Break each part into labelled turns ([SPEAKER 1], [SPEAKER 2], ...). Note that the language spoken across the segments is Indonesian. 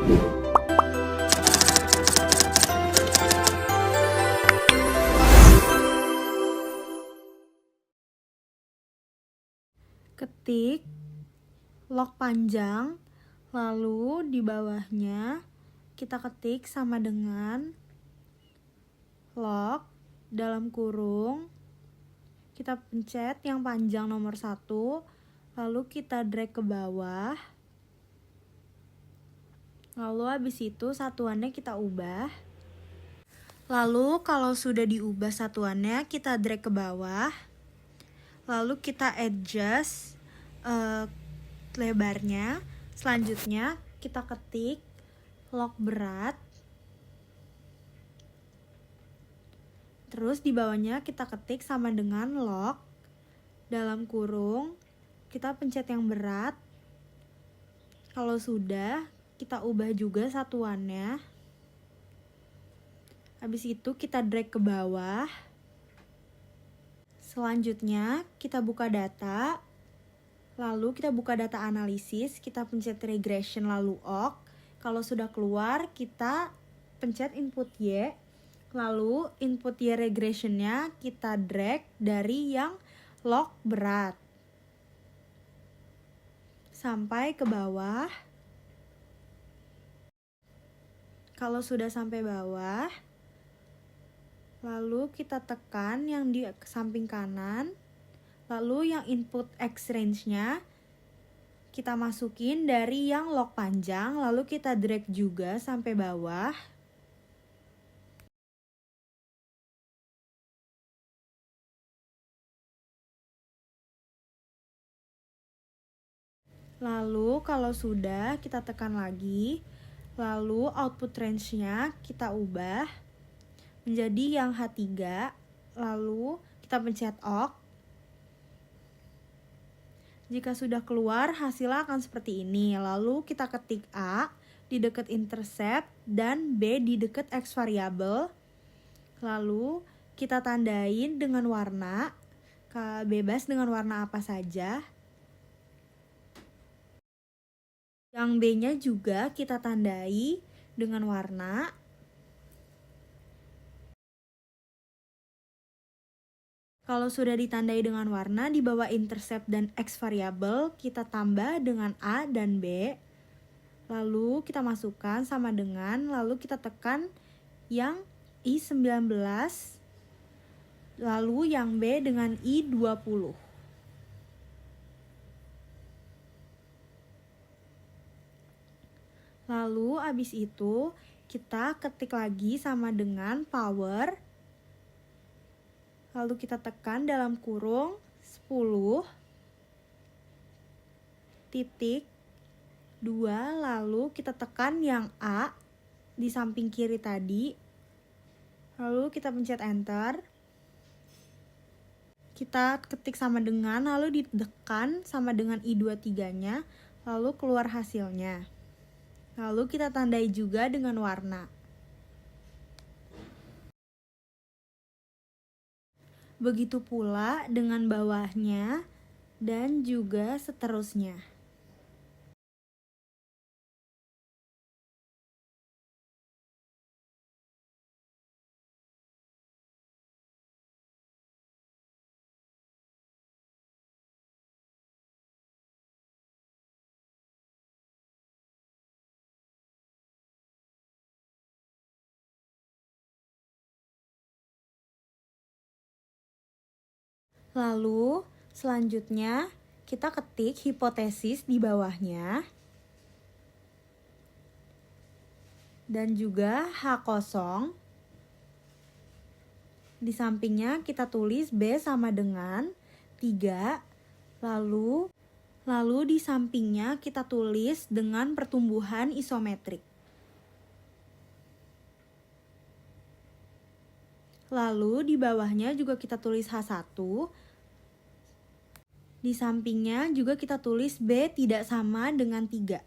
[SPEAKER 1] Ketik log panjang, lalu di bawahnya kita ketik sama dengan log dalam kurung, kita pencet yang panjang nomor 1, lalu kita drag ke bawah, lalu habis itu satuannya kita ubah. Lalu kalau sudah diubah satuannya, kita drag ke bawah, lalu kita adjust lebarnya. Selanjutnya kita ketik log berat, terus di bawahnya kita ketik sama dengan log dalam kurung, kita pencet yang berat. Kalau sudah, kita ubah juga satuannya. Habis itu kita drag ke bawah. Selanjutnya kita buka data, lalu kita buka data analisis, kita pencet regression lalu OK. Kalau sudah keluar, kita pencet input Y, lalu input Y regressionnya kita drag dari yang log berat sampai ke bawah. Kalau sudah sampai bawah, lalu kita tekan yang di samping kanan, lalu yang input X range-nya kita masukin dari yang log panjang, lalu kita drag juga sampai bawah. Lalu kalau sudah, kita tekan lagi, lalu output range-nya kita ubah menjadi yang H3, lalu kita pencet OK. Jika sudah keluar, hasilnya akan seperti ini. Lalu kita ketik A di dekat intercept dan B di dekat X variable. Lalu kita tandain dengan warna, bebas dengan warna apa saja. Yang B-nya juga kita tandai dengan warna. Kalau sudah ditandai dengan warna, di bawah intercept dan X variable, kita tambah dengan A dan B. Lalu kita masukkan sama dengan, lalu kita tekan yang I19, lalu yang B dengan I20. Lalu abis itu kita ketik lagi sama dengan power, lalu kita tekan dalam kurung 10 titik 2, lalu kita tekan yang A di samping kiri tadi, lalu kita pencet enter, kita ketik sama dengan, lalu ditekan sama dengan I23 nya, lalu keluar hasilnya. Lalu kita tandai juga dengan warna. Begitu pula dengan bawahnya dan juga seterusnya. Lalu selanjutnya kita ketik hipotesis di bawahnya. Dan juga H0. Di sampingnya kita tulis B sama dengan 3. Lalu di sampingnya kita tulis dengan pertumbuhan isometrik. Lalu di bawahnya juga kita tulis H1. Di sampingnya juga kita tulis B tidak sama dengan 3.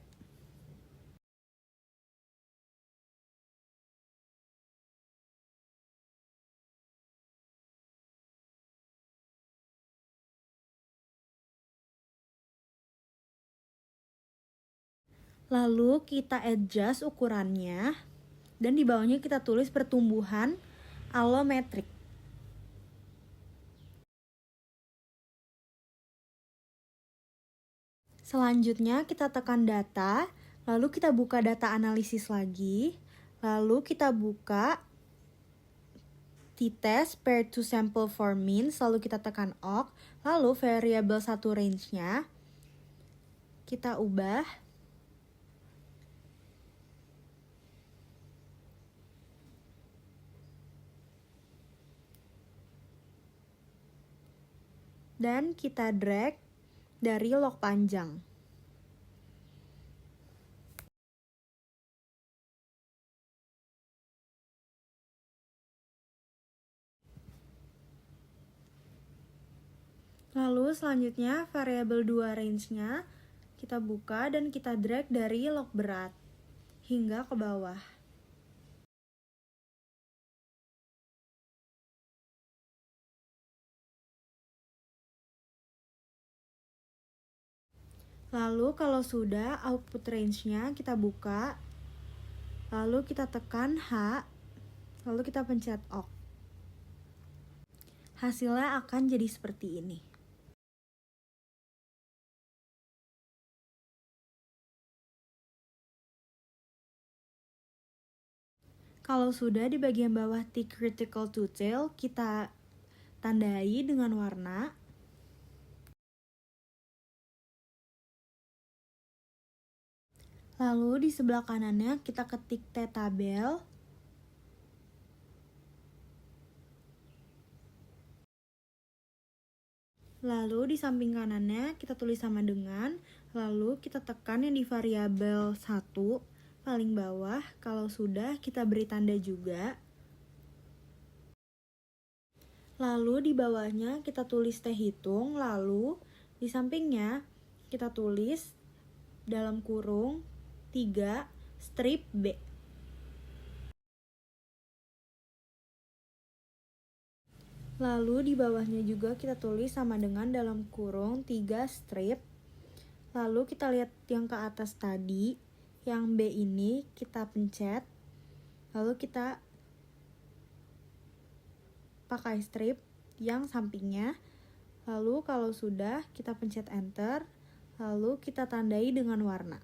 [SPEAKER 1] Lalu kita adjust ukurannya, dan di bawahnya kita tulis pertumbuhan allometric. Selanjutnya kita tekan data, lalu kita buka data analisis lagi, lalu kita buka t-test pair to sample for means, lalu kita tekan OK, lalu variabel 1 range-nya kita ubah dan kita drag dari log panjang. Lalu selanjutnya variabel 2 range-nya kita buka dan kita drag dari log berat hingga ke bawah. Lalu kalau sudah, output range-nya kita buka, lalu kita tekan H, lalu kita pencet OK. Hasilnya akan jadi seperti ini. Kalau sudah, di bagian bawah tick critical detail kita tandai dengan warna. Lalu di sebelah kanannya kita ketik T-tabel. Lalu di samping kanannya kita tulis sama dengan, lalu kita tekan yang di variabel 1 paling bawah. Kalau sudah, kita beri tanda juga. Lalu di bawahnya kita tulis T hitung, lalu di sampingnya kita tulis dalam kurung 3 strip B. Lalu di bawahnya juga kita tulis sama dengan dalam kurung 3 strip. Lalu kita lihat yang ke atas tadi, yang B ini kita pencet. Lalu kita pakai strip yang sampingnya. Lalu kalau sudah, kita pencet enter. Lalu kita tandai dengan warna.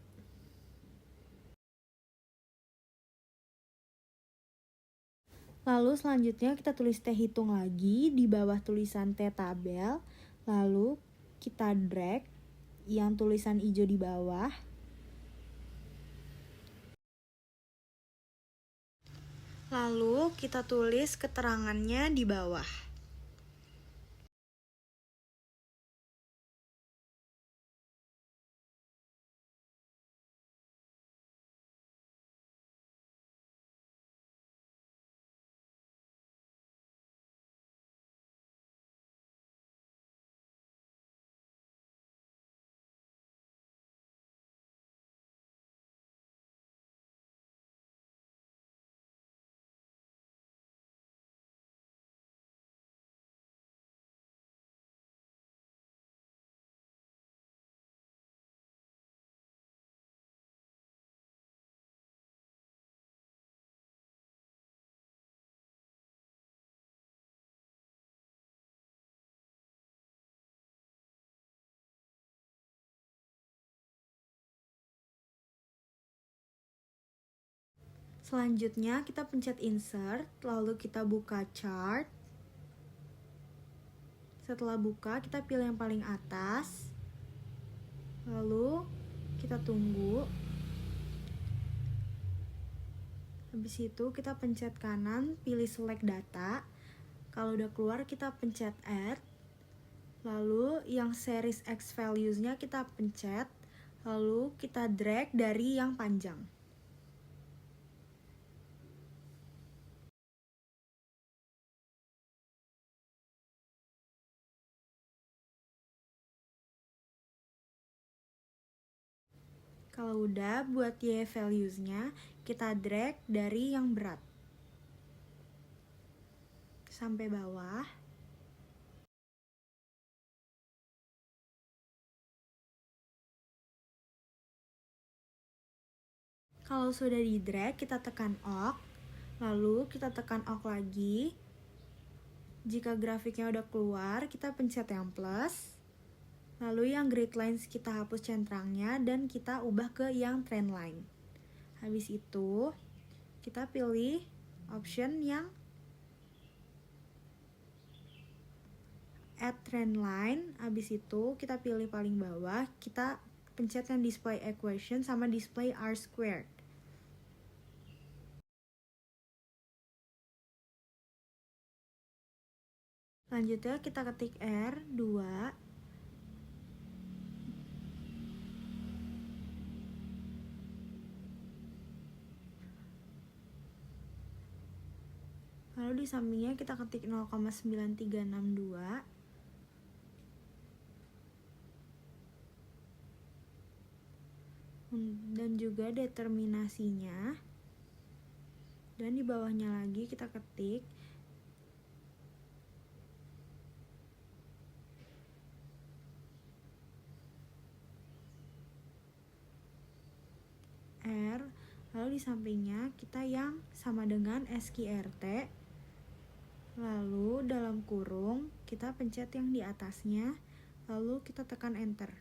[SPEAKER 1] Lalu selanjutnya kita tulis T hitung lagi di bawah tulisan T tabel. Lalu kita drag yang tulisan hijau di bawah. Lalu kita tulis keterangannya di bawah. Selanjutnya kita pencet insert, lalu kita buka chart. Setelah buka, kita pilih yang paling atas. Lalu kita tunggu. Habis itu kita pencet kanan, pilih select data. Kalau udah keluar kita pencet add. Lalu yang series X values-nya kita pencet. Lalu kita drag dari yang panjang. Kalau udah, buat Y values-nya kita drag dari yang berat sampai bawah. Kalau sudah di drag, kita tekan OK, lalu kita tekan OK lagi. Jika grafiknya udah keluar, kita pencet yang plus, lalu yang grid lines kita hapus centrangnya dan kita ubah ke yang trend line. Habis itu, kita pilih option yang add trend line. Habis itu, kita pilih paling bawah, kita pencet yang display equation sama display R squared. Selanjutnya kita ketik R2, lalu di sampingnya kita ketik 0,9362, dan juga determinasinya, dan di bawahnya lagi kita ketik R, lalu di sampingnya kita yang sama dengan SQRT, lalu dalam kurung kita pencet yang di atasnya, lalu kita tekan enter.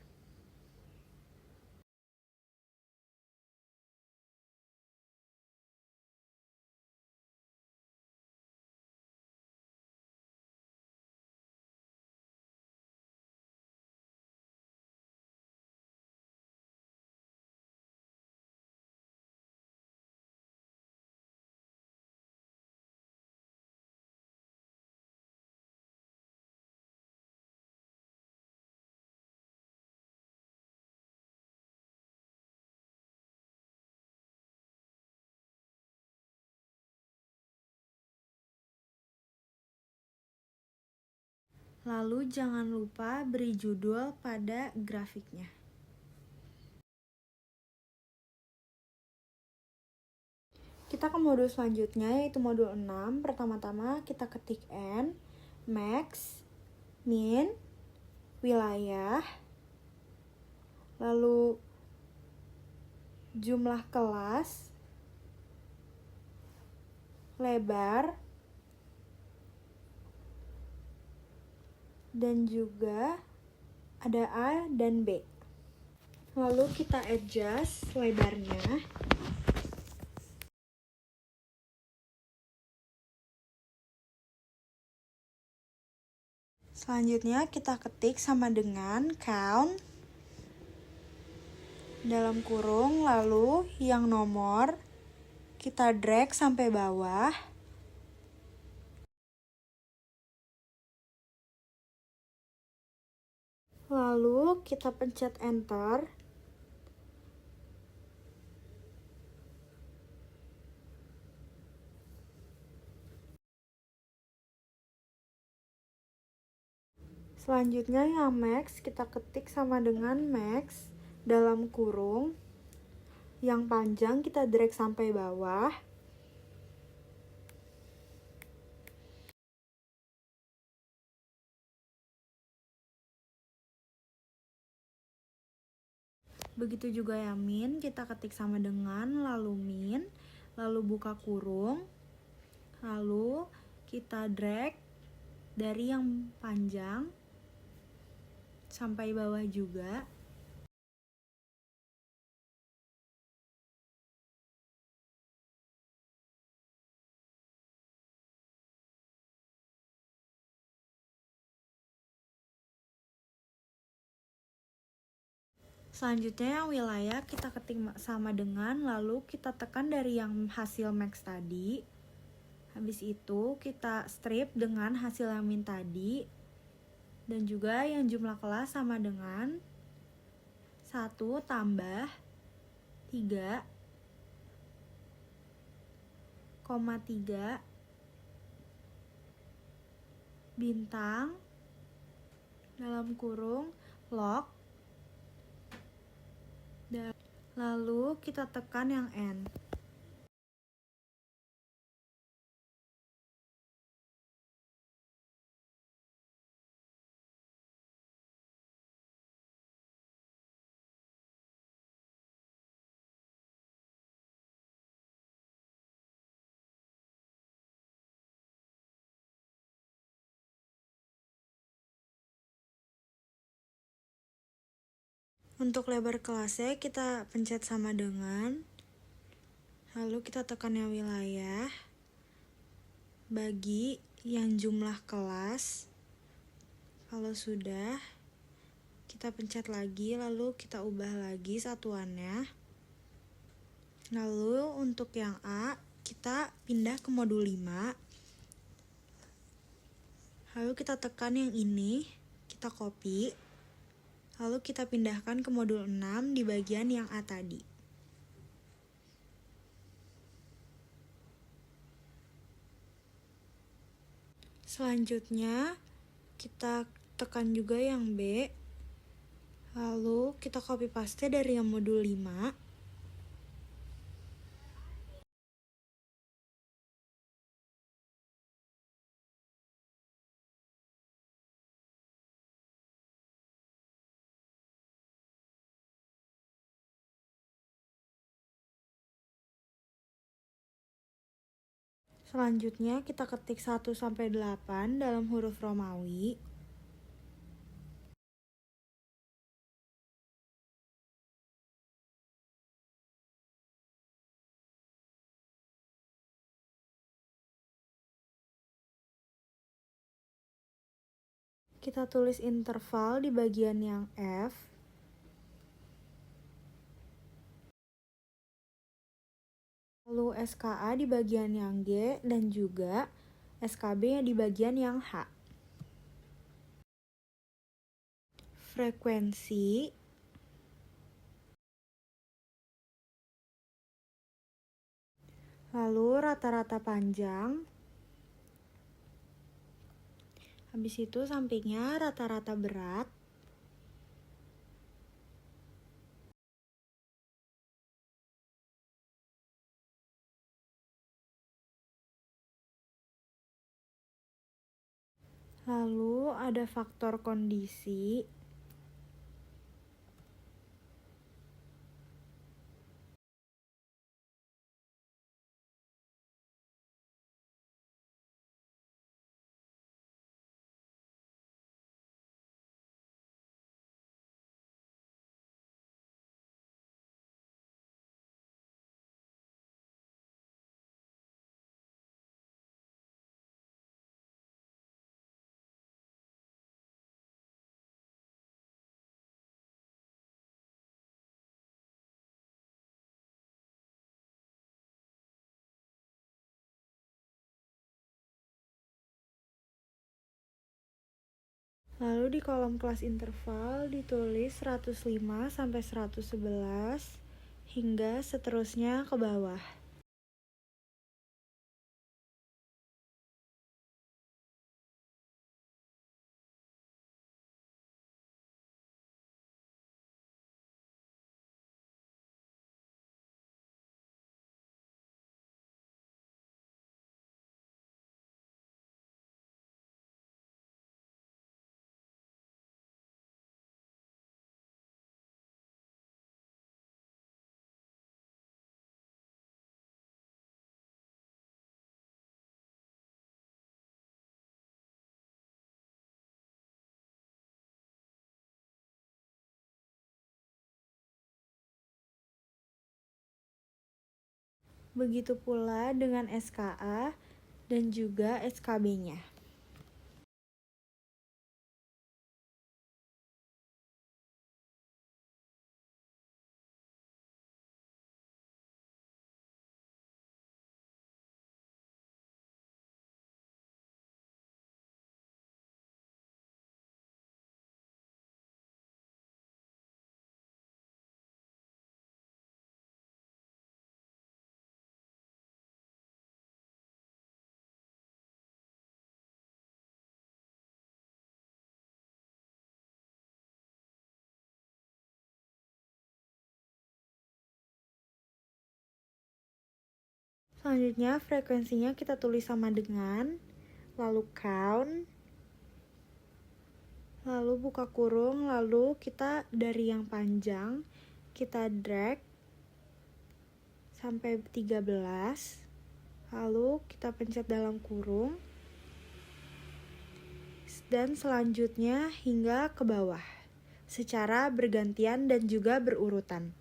[SPEAKER 1] Lalu jangan lupa beri judul pada grafiknya. Kita ke modul selanjutnya, yaitu modul 6. Pertama-tama kita ketik N, max, min, wilayah, lalu jumlah kelas, lebar, dan juga ada A dan B. Lalu kita adjust lebarnya. Selanjutnya kita ketik sama dengan count dalam kurung, lalu yang nomor kita drag sampai bawah. Lalu kita pencet enter. Selanjutnya yang max kita ketik sama dengan max dalam kurung. Yang panjang kita drag sampai bawah. Begitu juga yang min, kita ketik sama dengan lalu min, lalu buka kurung, lalu kita drag dari yang panjang sampai bawah juga. Selanjutnya yang wilayah kita ketik sama dengan, lalu kita tekan dari yang hasil max tadi. Habis itu kita strip dengan hasil yang min tadi. Dan juga yang jumlah kelas sama dengan 1 tambah 3,3 bintang dalam kurung log. Lalu kita tekan yang N. Untuk lebar kelasnya kita pencet sama dengan, lalu kita tekan yang wilayah, bagi yang jumlah kelas. Kalau sudah, kita pencet lagi, lalu kita ubah lagi satuannya. Lalu untuk yang A, kita pindah ke modul 5. Lalu kita tekan yang ini, kita copy. Lalu kita pindahkan ke modul 6 di bagian yang A tadi. Selanjutnya, kita tekan juga yang B. Lalu kita copy paste dari yang modul 5. Selanjutnya kita ketik 1-8 dalam huruf Romawi. Kita tulis interval di bagian yang F. Lalu SKA di bagian yang G dan juga SKB di bagian yang H. Frekuensi, lalu rata-rata panjang, habis itu sampingnya rata-rata berat, lalu ada faktor kondisi, lalu di kolom kelas interval ditulis 105-111 hingga seterusnya ke bawah. Begitu pula dengan SKA dan juga SKB-nya. Selanjutnya frekuensinya kita tulis sama dengan, lalu count, lalu buka kurung, lalu kita dari yang panjang kita drag sampai 13, lalu kita pencet dalam kurung, dan selanjutnya hingga ke bawah. secara bergantian dan juga berurutan.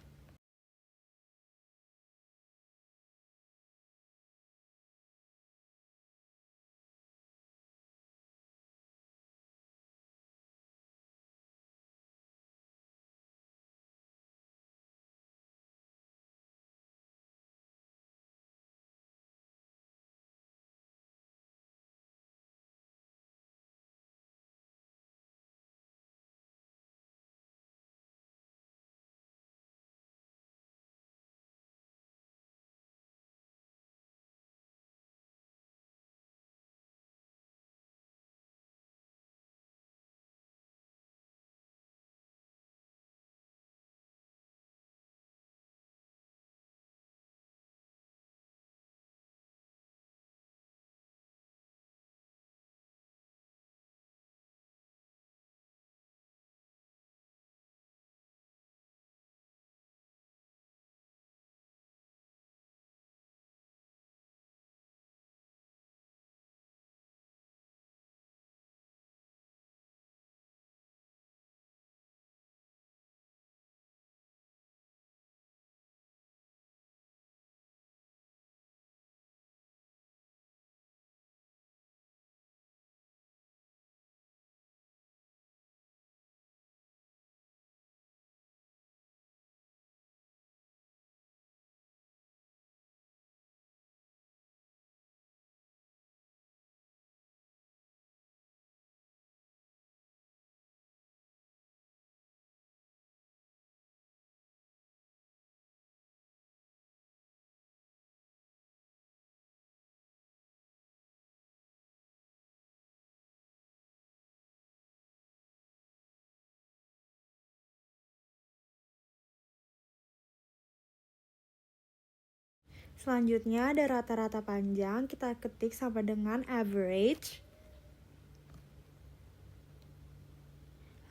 [SPEAKER 1] Selanjutnya ada rata-rata panjang, kita ketik sama dengan average.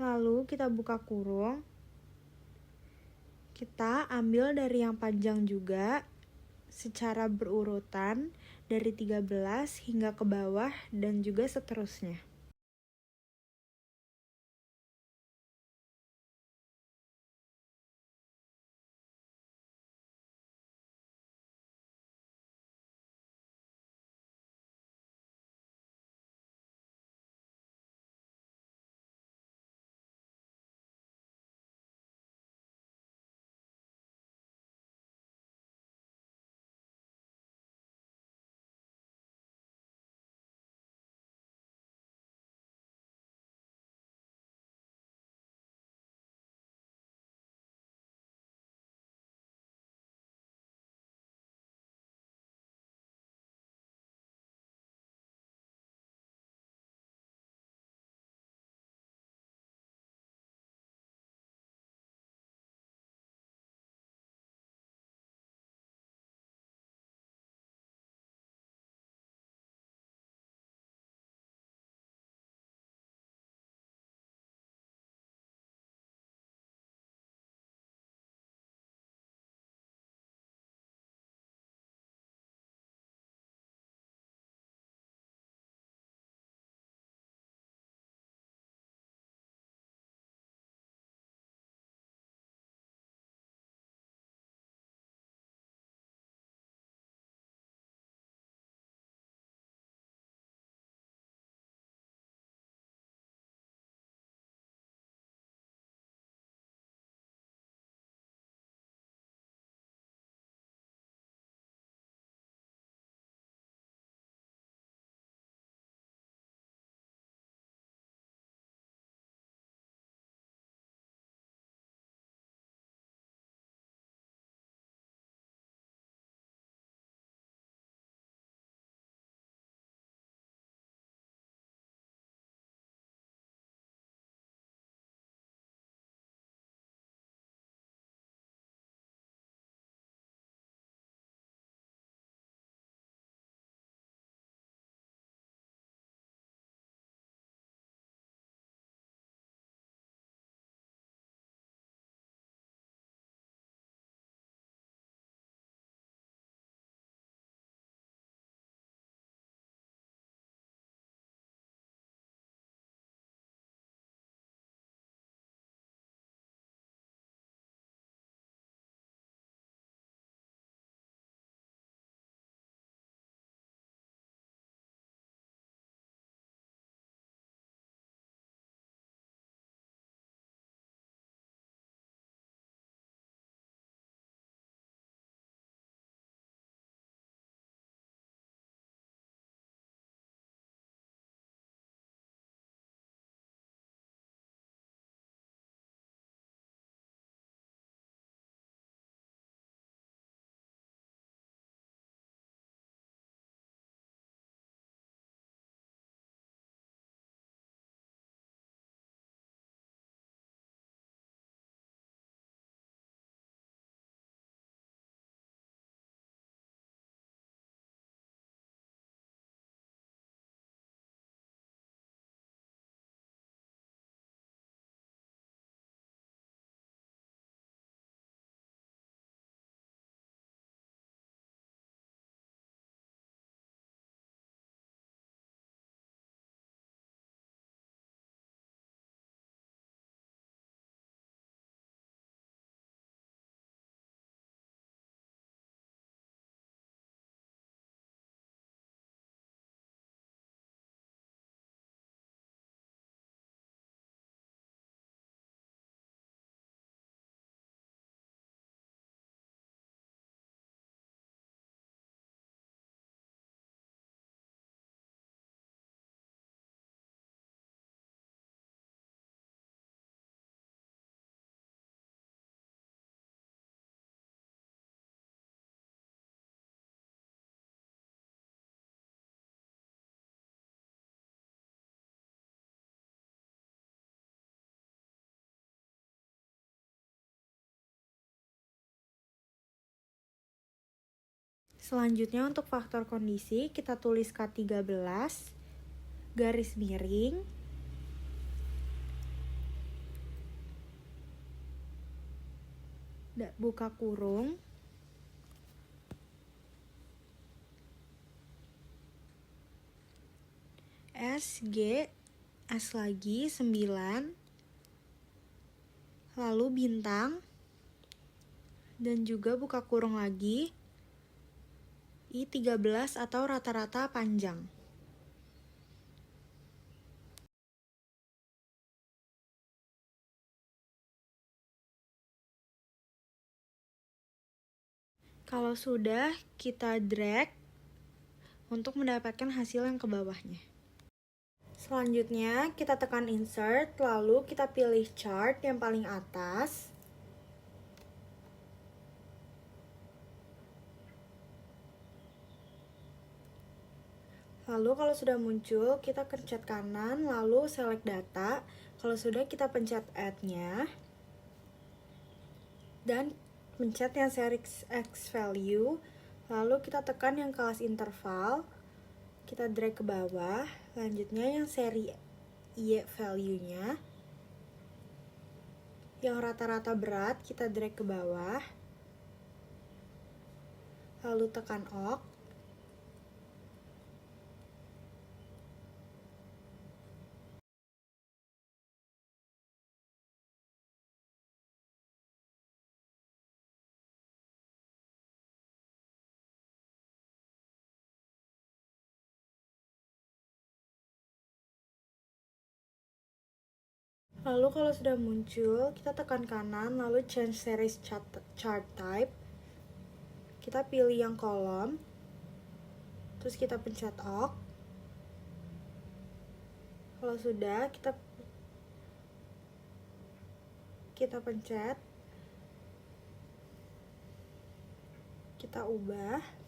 [SPEAKER 1] Lalu kita buka kurung. Kita ambil dari yang panjang juga secara berurutan dari 13 hingga ke bawah dan juga seterusnya. Selanjutnya untuk faktor kondisi, kita tulis K13, garis miring, buka kurung, SG, S lagi, 9, lalu bintang, dan juga buka kurung lagi, I13 atau rata-rata panjang. Kalau sudah, kita drag untuk mendapatkan hasil yang ke bawahnya. Selanjutnya, kita tekan insert, lalu kita pilih chart yang paling atas. Lalu kalau sudah muncul, kita pencet kanan, lalu select data. Kalau sudah, kita pencet add-nya. Dan pencet yang series X value. Lalu kita tekan yang kelas interval. Kita drag ke bawah. Selanjutnya yang seri Y value-nya. Yang rata-rata berat, kita drag ke bawah. Lalu tekan OK. Lalu kalau sudah muncul, kita tekan kanan, lalu change series chart type. Kita pilih yang kolom, terus kita pencet OK. Kalau sudah, kita pencet, kita ubah.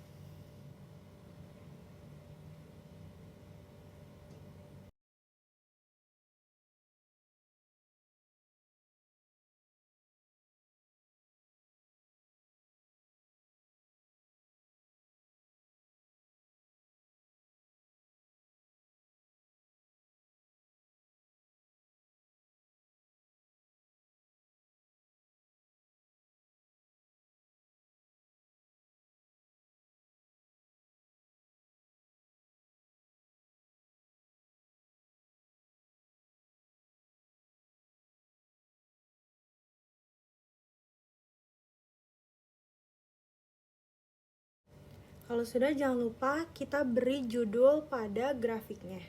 [SPEAKER 1] Kalau sudah, jangan lupa kita beri judul pada grafiknya.